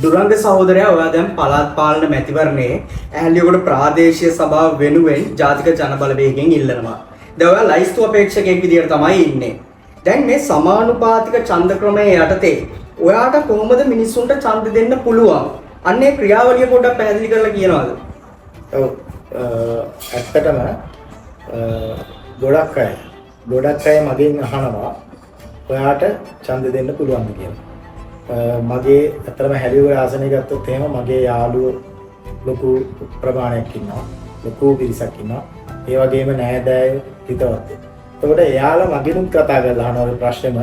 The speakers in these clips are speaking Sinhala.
දුරංග සහෝදරයා ඔයා දැන් පළාත් පාලන මැතිවරණයේ ඇහැලියගොඩ ප්‍රාදේශීය සභාව වෙනුවෙන් ජාතික ජනබලවේගයෙන් ඉල්ලනවා. දැන් ඔයා ලයිස්තු අපේක්ෂකයෙක් විදියට තමයි ඉන්නේ. දැන් මේ සමානුපාතික ඡන්ද ක්‍රමයේ යටතේ ඔයාට කොහොමද මිනිස්සුන්ට ඡන්ද දෙන්න පුළුවන්? අන්නේ ක්‍රියාවලිය පොඩ්ඩක් පැහැදිලි කරලා කියනවාද? ඔව් ඇත්තටම ගොඩක් අය මගෙන් අහනවා ඔයාට ඡන්ද දෙන්න පුළුවන්ද කියලා. මගේ අතරම හැලියගොඩ ආසනය ගත්තොත් එහෙම මගේ යාළුවෝ ලොකු ප්‍රමාණයක් ඉන්නවා. ලොකු පිරිසක් ඉන්නවා. ඒ වගේම නෑදෑයෝ හිතවත්. එතකොට එයාලා මගෙනුත් කතා කරලා අහනවා ඔය ප්‍රශ්නෙම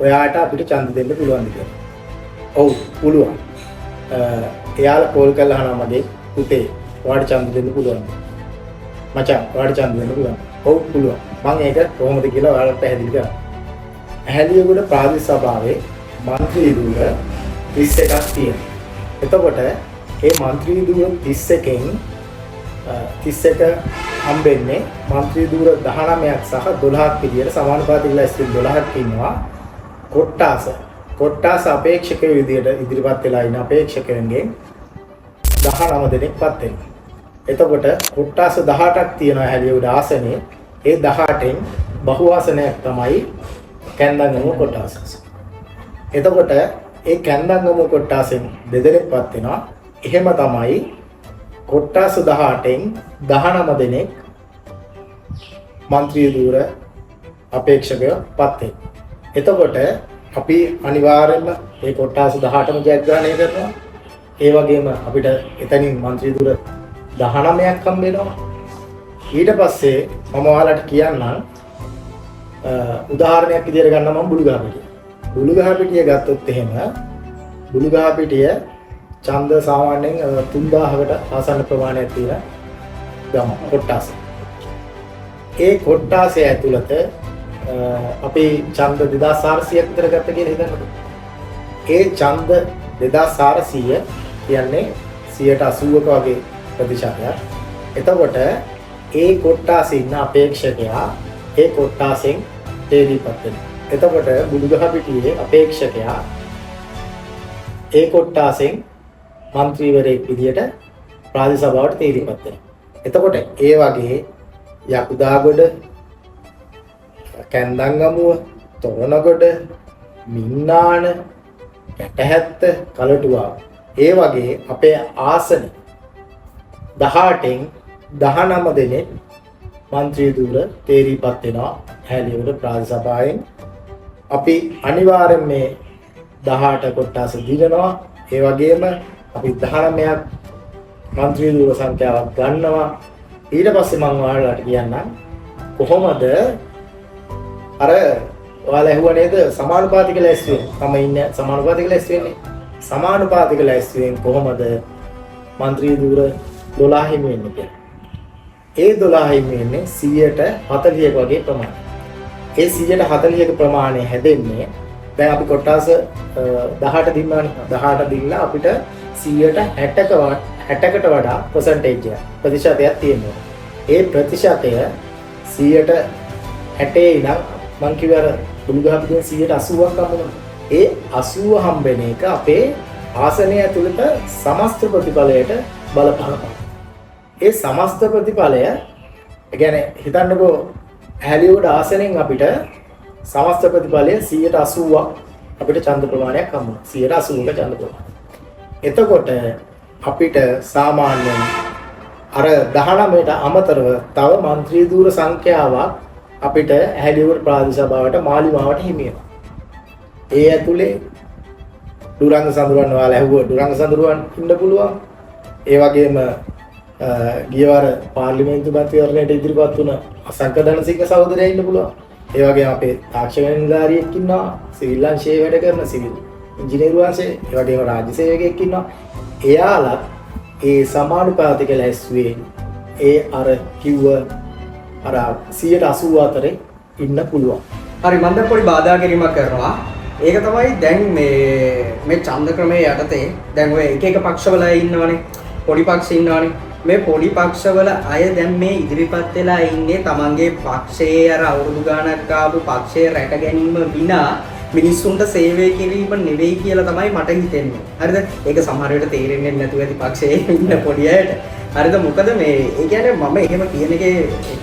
ඔයාට අපිට ඡන්ද දෙන්න පුළුවන්ද කියලා. ඔව් පුළුවන්. එයාලා කෝල් කරලා අහනවා මගේ පුතේ ඔයාට ඡන්ද දෙන්න පුළුවන්ද? මචං ඔයාට ඡන්ද දෙන්න පුළුවන්ද? ඔව් පුළුවන්. මම ඒක කොහොමද කියලා ඔයාලට පැහැදිලි කරා. ඇහැලියගොඩ ප්‍රාදේශීය සභාවේ මන්ත්‍රී ධූර 31ක් තියෙනවා. එතකොට මේ මන්ත්‍රී ධූර 31න් 31 හම්බෙන්නේ මන්ත්‍රී ධූර 19ක් සහ 12ක් විදියට සමානුපාතික ලැයිස්තුවෙන් 12ක් ඉන්නවා. කොට්ටාස අපේක්ෂකයෝ විදියට ඉදිරිපත් වෙලා ඉන්න අපේක්ෂකයන්ගෙන් 19 දෙනෙක්පත් වෙනවා. එතකොට කොට්ටාස 18ක් තියෙනවා හැලියගොඩ ආසනයේ. ඒ 18න් බහු ආසනයක් තමයි කැන්දංගම කොට්ටාස. එතකොට ඒ කැන්දංගම කොට්ටාසෙන් දෙදෙනෙක්පත් වෙනවා. එහෙම තමයි කොට්ටාස 18න් 19 දෙනෙක් මන්ත්‍රී ධූර අපේක්ෂකයෝ පත් වෙනවා. එතකොට අපි අනිවාර්යයෙන්ම මේ කොට්ටාස 18ම ජයග්‍රහණය කරනවා. ඒ වගේම අපිට එතනින් මන්ත්‍රී ධූර 19ක් හම්බ වෙනවා. ඊට පස්සේ මම ඔයාලට කියන්නම් උදාහරණයක් විදියට ගන්න මම බුලුගහපිටිය. බුලුගහපිටිය ගත්තොත් එහෙම බුලුගහපිටිය ඡන්ද සාමාන්‍යයෙන් 3000කට ආසන්න ප්‍රමාණයක් තියෙන ගම කොට්ටාස. ඒ කොට්ටාසය ඇතුළත අපි ඡන්ද 2400ක් විතර ගත්ත කියලා හිතන්නකෝ. ඒ ඡන්ද 2400 කියන්නේ 80%ක වගේ ප්‍රතිශතයක්. එතකොට ඒ කොට්ටාසේ ඉන්න අපේක්ෂකයා ඒ කොට්ටාසෙන් තේරීපත් වෙනවා. එතකොට බුදුගහපිටියේ අපේක්ෂකයා ඒ කොට්ටාසෙන් മന്ത്രിවරයෙක් විදියට ප්‍රාදේශ සභාවට තේරීපත් වෙනවා. එතකොට ඒ වගේ යකුදාගොඩ, කැන්දංගමුව, තොරණගොඩ, මින්නාන, කැටහැත්ත, කලටුවාව ඒ වගේ අපේ ආසන 18න් 19 දෙනෙක් මන්ත්‍රී ධූර තේරීපත් වෙනවා හැලියගොඩ ප්‍රාදේශ සභාවෙන්. අපි අනිවාර්යෙන් මේ 18 කොට්ටාස දිනනවා. ඒ වගේම අපි 19ක් මන්ත්‍රී ධූර සංඛ්‍යාවක් ගන්නවා. ඊට පස්සේ මම ඔයාලට කියන්නම් කොහොමද අර ඔයාලා ඇහුවා නේද සමානුපාතික ලැයිස්තුවෙන් තම ඉන්නේ සමානුපාතික ලැයිස්තුවෙන්නේ. සමානුපාතික ලැයිස්තුවෙන් කොහොමද මන්ත්‍රී ධූර 12 හිමි වෙන්නේ කියලා. ඒ 12 හිමි වෙන්නේ 140ක වගේ ප්‍රමාණයක්. ඒ 140ක ප්‍රමාණය හැදෙන්නේ දැන් අපි කොට්ටාස 18 දින්නානේ. 18 දින්නා අපිට 60කට වඩා ප්‍රතිශතයක් තියෙනවා. ඒ ප්‍රතිශතය 60 ඉඳන් මං කිව්ව අර බුදුගහපිටින් 80ක් හම්බුණා. ඒ 80 හම්බෙන එක අපේ ආසනය ඇතුළත සමස්ත ප්‍රතිඵලයට බලපානවා. ඒ සමස්ත ප්‍රතිඵලය කියන්නේ හිතන්නකෝ හැලියගොඩ ආසනෙන් අපිට සමස්ත ප්‍රතිඵලය 80ක් අපිට ඡන්ද ප්‍රමාණයක් හම්බුණා. 80ක ඡන්ද ප්‍රමාණය. එතකොට අපිට සාමාන්‍යයෙන් අර 19ට අමතරව තව മന്ത്രി ධූර සංඛ්‍යාවක් අපිට හැලියගොඩ ප්‍රාදේශ සභාවට මාලිමාවට හිමි වෙනවා. ඒ ඇතුලේ දුරංග සඳරුවන් ඔයාලා ඇහුවා දුරංග සඳරුවන් ඉන්න පුළුවන්. ඒ වගේම ගියවර පාර්ලිමේන්තු මන්ත්‍රීවරණයට ඉදිරිපත් වුණ අසංක දනසිංහ සහෝදරයා ඉන්න පුළුවන්. ඒ වගේම අපේ තාක්ෂණ නිලධාරියෙක් ඉන්නවා. සිවිල් අංශයේ වැඩ කරන සිවිල් ඉංජිනේරු අංශයේ ඒ වගේම රාජ්‍ය සේවකයෙක් ඉන්නවා. එයාලා ඒ සමානුපාතික ලැයිස්තුවේ ඒ අර කිව්ව අර 180 අතරේ ඉන්න පුළුවන්. හරි මම දැන් පොඩි බාධා කිරීමක් කරනවා. ඒක තමයි දැන් මේ ඡන්ද ක්‍රමයේ යටතේ දැන් ඔය එක එක පක්ෂවල ඉන්නවනේ. පොඩි පක්ෂ ඉන්නවනේ. මේ පොඩි පක්ෂවල අය දැන් මේ ඉදිරිපත් වෙලා ඉන්නේ තමන්ගේ පක්ෂයේ අර අවුරුදු ගානක් ආපු පක්ෂයේ රැක ගැනීම විනා මිනිස්සුන්ට සේවය කිරීම නෙවෙයි කියලා තමයි මට හිතෙන්නේ. හරිද? ඒක සමහර වෙලට තේරෙන්නේ නැතුව ඇති පක්ෂයේ ඉන්න පොඩි අයට. හරිද? මොකද මේ ඒ කියන්නේ මම එහෙම කියන එකේ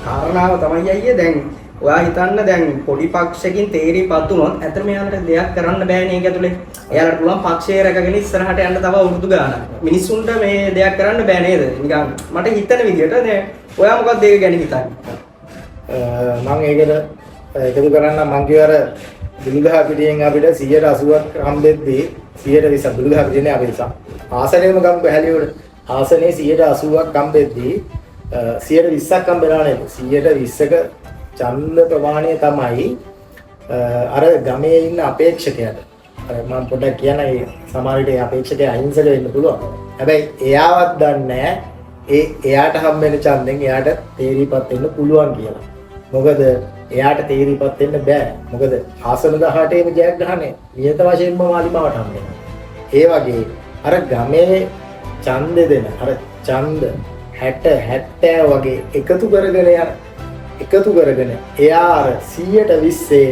කාරණාව තමයි අයියේ දැන් ඔයා හිතන්න දැන් පොඩි පක්ෂකින් තේරිපත් වුණොත් ඇත්තට මෙයාලට දෙයක් කරන්න බෑනේ ඒක ඇතුලේ. එයාලට පුළුවන් පක්ෂය රැකගෙන ඉස්සරහට යන්න තව අවුරුදු ගාණක්. මිනිස්සුන්ට මේ දෙයක් කරන්න බෑ නේද? නිකන් මට හිතන විදිහට දැන් ඔයා මොකක්ද ඒක ගැන හිතන්නේ? මම ඒකට එකතු කරන්න මං කියවර දුල්ගහ පිටියෙන් අපිට 180ක් හම්බෙද්දී 120 දුල්ගහ පිටිනේ අපි නිසා ආසනයේම ගම් බැහැලියට ආසනයේ 180ක් හම්බෙද්දී 120ක් හම්බෙනවා නේද 120ක ඡන්ද ප්‍රමාණය තමයි අර ගමේ ඉන්න අපේක්ෂකයාට අර මම පොඩ්ඩක් කියනයි සමහර විට අපේක්ෂකයා අහිංසක වෙන්න පුළුවන් හැබැයි එයාවත් දන්නේ එයාට හම්බෙන ඡන්දෙන් එයාට තේරිපත් වෙන්න පුළුවන් කියලා මොකද එයාට තේරිපත් වෙන්න බෑ. මොකද ආසන 18ේම ජයග්‍රහණය නියත වශයෙන්ම මාලිමාවට හම්බ වෙනවා. ඒ වගේ අර ගමේ ඡන්ද දෙන අර ඡන්ද 60 70 වගේ එකතු කරගෙන එයා අර 120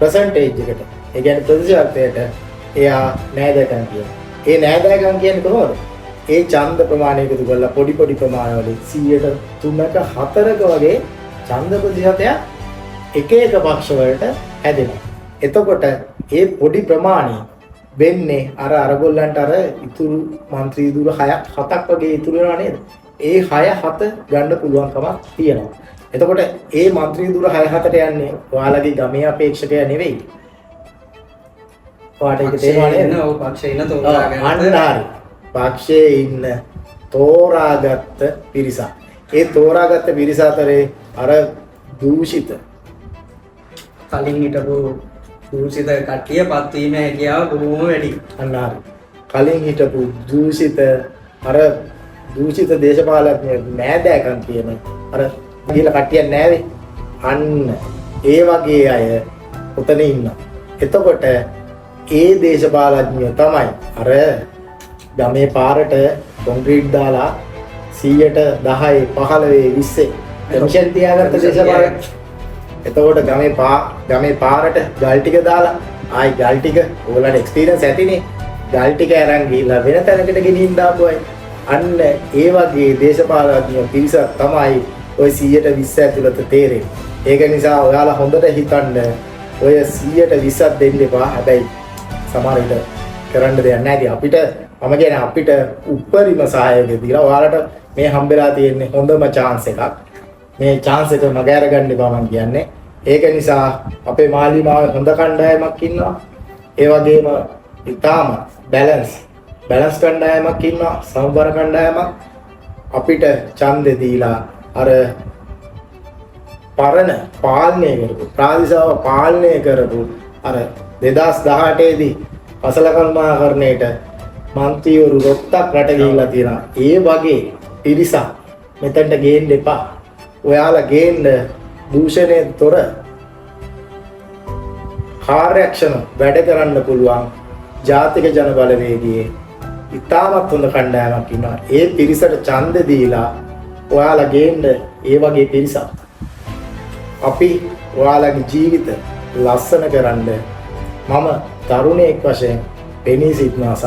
percentage එකට ඒ කියන්නේ ප්‍රතිශතයට එයා නෑදෑකම් කියනවා. ඒ නෑදෑකම් කියන්නේ කොහොමද? ඒ ඡන්ද ප්‍රමාණය එකතු කරලා පොඩි ප්‍රමාණවලින් 103ක 4ක වගේ ඡන්ද ප්‍රතිශතයක් එක පක්ෂ වලට හැදෙනවා. එතකොට ඒ පොඩි ප්‍රමාණය වෙන්නේ අරගොල්ලන්ට අර ඉතුරු മന്ത്രി දුර 6ක් 7ක් වගේ ඉතුරු වෙනවා නේද? ඒ 6-7 ගන්න පුළුවන්කමක් තියෙනවා. එතකොට ඒ മന്ത്രി දුර 6-7ට යන්නේ ඔයාලගේ ගමේ අපේක්ෂකයා නෙවෙයි. ඔයාට ඒක තේරෙන්නේ නේද? ඔව් පක්ෂේ ඉන්න තෝරාගන්න. පක්ෂයේ ඉන්න තෝරාගත්ත පිරිස. ඒ තෝරාගත්ත පිරිස අතරේ අර දූෂිත කලින් හිටපු දූෂිත කට්ටිය පත් වීම හැකියාව බොහොම වැඩි. අන්න හරි. කලින් හිටපු දූෂිත අර දූෂිත දේශපාලඥ නෑදෑකම් කියන අර ගිහලා කට්ටියක් නෑවේ. අන්න ඒ වගේ අය උතන ඉන්නවා. එතකොට ඒ දේශපාලඥයෝ තමයි අර ගමේ පාරට කොන්ක්‍රීට් දාලා 100ට 10 15 20 කමිෂන් තියාගත්ත දේශපාලඥයෝ. එතකොට ගමේ පාරට ගල් ටික දාලා ආයි ගල් ටික ඕගොල්ලන්ට එක්ස්පීරියන්ස් ඇතිනේ ගල් ටික අරන් ගිහිල්ලා වෙන තැනකට ගෙනින් දාපු අය අන්න ඒ වගේ දේශපාලඥයෝ පිරිසක් තමයි ඔය 120 ඇතුළත තේරෙන්නේ. ඒක නිසා ඔයාලා හොඳට හිතන්න ඔය 120ක් දෙන්න එපා. හැබැයි සමහර විට කරන්න දෙයක් නැහැ. අපිට මම කියන්නේ අපිට උපරිම සහායය දීලා ඔයාලට මේ හම්බෙලා තියෙන්නේ හොඳම chance එකක්. මේ chance එක මග අරගන්න එපා මම කියන්නේ. ඒක නිසා අපේ මාලිමාවේ හොඳ කණ්ඩායමක් ඉන්නවා. ඒ වගේම ඉතාම බැලන්ස් කණ්ඩායමක් ඉන්නවා. සමබර කණ්ඩායමක් අපිට ඡන්දෙ දීලා අර පරණ පාලනය කරපු ප්‍රාදේශීය පාලනය කරපු අර 2018 දී අසල කර්මාකරණයට මන්ත්‍රීවරු රොත්තක් රට ගිහිල්ලා තියෙනවා. ඒ වගේ පිරිසක් මෙතනට ගේන්න එපා. ඔයාලා ගේන්න දූෂණයෙන් තොර කාර්යක්ෂම වැඩ කරන්න පුළුවන් ජාතික ජන බලවේගයේ ඉතාමත් හොඳ කණ්ඩායමක් ඉන්නවා. ඒ පිරිසට ඡන්ද දීලා ඔයාලා ගේන්න ඒ වගේ පිරිසක්. අපි ඔයාලගේ ජීවිත ලස්සන කරන්න මම තරුණයෙක් වශයෙන් පෙනී සිටිනවා සහ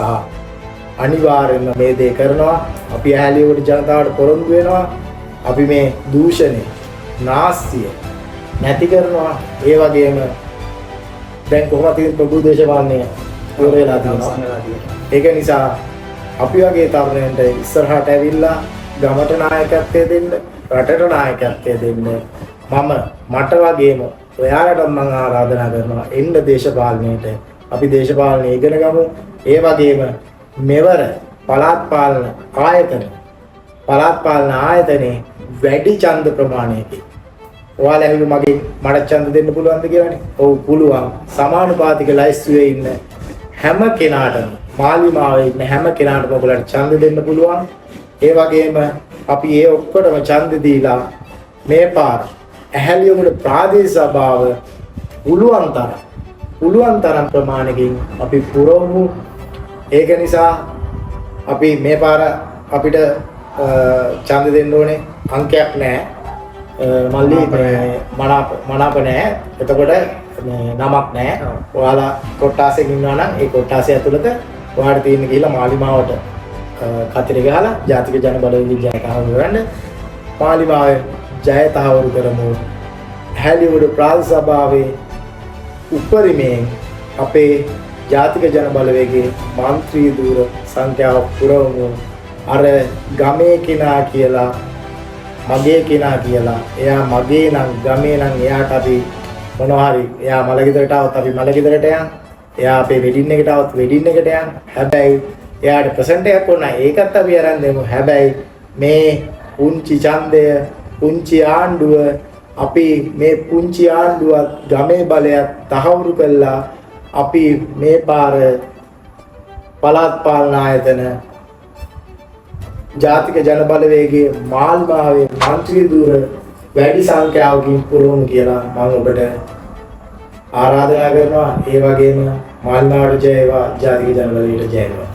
අනිවාර්යයෙන්ම මේ දේ කරනවා. අපි ඇහැලියවට ජනතාවට පොරොන්දු වෙනවා. අපි මේ දූෂණය නාස්තිය නැති කරනවා. ඒ වගේම දැන් කොහොමද තියෙන ප්‍රබුද්ධ දේශපාලනය ඉවරලා තියෙනවා. ඒක නිසා අපි වගේ තරුණයන්ට ඉස්සරහට ඇවිල්ලා ගමට නායකත්වය දෙන්න, රටට නායකත්වය දෙන්න මට වගේම ඔයාලට මම ආරාධනා කරනවා එන්න දේශපාලනයට. අපි දේශපාලනය ඉගෙන ගමු. ඒ වගේම මෙවර පළාත් පාලන ආයතනයේ වැඩි ඡන්ද ප්‍රමාණයකින් ඔයාලා ඇවිල්ලා මට ඡන්ද දෙන්න පුළුවන්ද කියලානේ. ඔව් පුළුවන්. සමානුපාතික ලයිස්තුවේ ඉන්න හැම කෙනාටම මාලිමාවේ ඉන්න හැම කෙනාටම ඔයගොල්ලන්ට ඡන්ද දෙන්න පුළුවන්. ඒ වගේම අපි ඒ ඔක්කොටම ඡන්ද දීලා මේ පාර ඇහැලියගොඩ ප්‍රාදේශීය සභාව පුළුවන් තරම් ප්‍රමාණයකින් අපි පුරවමු. ඒක නිසා අපි මේ පාර අපිට ඡන්ද දෙන්න ඕනේ අංකයක් නැහැ. මල්ලි මනාප නැහැ. එතකොට නමක් නැහැ. ඔයාලා කොට්ටාසෙක ඉන්නවා නම් ඒ කොට්ටාසය ඇතුළත ඔයාලට තියෙන ගිහිල්ලා මාලිමාවට කතරේ ගහලා ජාතික ජන බලවේගය ජය තහවුරු කරන්න. මාලිමාවේ ජය තහවුරු කරමු. හැලිවුඩ ප්‍රාදේශ සභාවේ උපරිමයෙන් අපේ ජාතික ජන බලවේගයේ මන්ත්‍රී ධූර සංඛ්‍යාව පුරවමු. අර ගමේ කෙනා කියලා මගේ කෙනා කියලා එයා මගේ නම් ගමේ නම් එයාට අපි මොනවා හරි එයා මලගෙදරට આવත් අපි මලගෙදරට යන්. එයා අපේ වෙඩින් එකට આવත් වෙඩින් එකට යන්. හැබැයි එයාට ප්‍රසන්ට් එකක් ඕන ඒකත් අපි අරන් දෙමු. හැබැයි මේ පුංචි ඡන්දය පුංචි ආණ්ඩුව අපි මේ පුංචි ආණ්ඩුවත් ගමේ බලයත් තහවුරු කළා. අපි මේ පාර පළාත් පාලන ආයතන ජාතික ජන බලවේගයේ මාල්මාවේ මන්ත්‍රී ධූර වැඩි සංඛ්‍යාවකින් පුරවමු කියලා මම ඔබට ආරාධනා කරනවා. ඒ වගේම මාල්මාවට ජය වේවා. ජාතික ජන බලවේගයට ජය වේවා.